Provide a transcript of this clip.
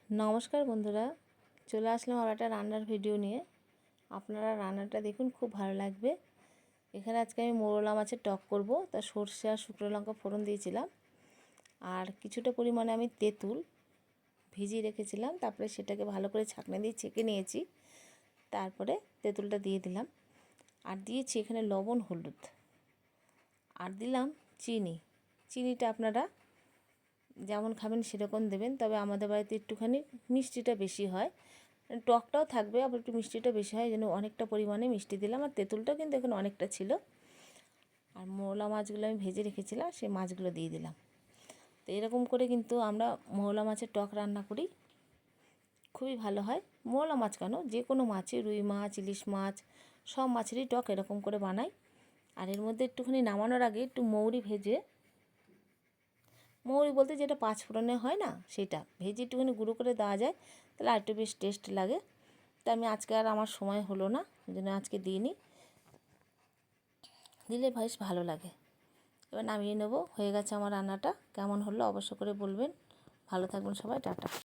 নমস্কার বন্ধুরা, চলে আসলাম আর একটা রান্নার ভিডিও নিয়ে। আপনারা রান্নাটা দেখুন, খুব ভালো লাগবে। এখানে আজকে আমি মোরলা মাছের টক করব। তা সর্ষে আর শুকনো লঙ্কা ফোড়ন দিয়েছিলাম, আর কিছুটা পরিমাণে আমি তেঁতুল ভিজিয়ে রেখেছিলাম। তারপরে সেটাকে ভালো করে ছাঁকনি দিয়ে ছেঁকে নিয়েছি। তারপরে তেঁতুলটা দিয়ে দিলাম, আর দিয়েছি এখানে লবণ, হলুদ, আর দিলাম চিনি। চিনিটা আপনারা যেমন খাবেন সেরকম দেবেন, তবে আমাদের বাড়িতে একটুখানি মিষ্টিটা বেশি হয়, টকটাও থাকবে, আবার একটু মিষ্টিটা বেশি হয়, যেন অনেকটা পরিমাণে মিষ্টি দিলাম। আর তেঁতুলটাও কিন্তু এখানে অনেকটা ছিল। আর মোরলা মাছগুলো আমি ভেজে রেখেছিলাম, সেই মাছগুলো দিয়ে দিলাম। তো এরকম করে কিন্তু আমরা মোরলা মাছের টক রান্না করি, খুবই ভালো হয়। মোরলা মাছ কেন, যে কোনো মাছই, রুই মাছ, ইলিশ মাছ, সব মাছেরই টক এরকম করে বানাই। আর এর মধ্যে একটুখানি নামানোর আগে একটু মৌরি ভেজে, মৌরি বলতে যেটা পাঁচ ফোড়নে হয় না, সেটা ভেজে একটুখানি গুঁড়ো করে দেওয়া যায়, তাহলে আর একটু বেশ টেস্ট লাগে। তা আমি আজকে আর আমার সময় হলো না, ওই জন্য আজকে দিইনি, দিলে বেশ ভালো লাগে। এবার নামিয়ে নেব। হয়ে গেছে আমার রান্নাটা। কেমন হলো অবশ্য করে বলবেন। ভালো থাকবেন সবাই, টাটা।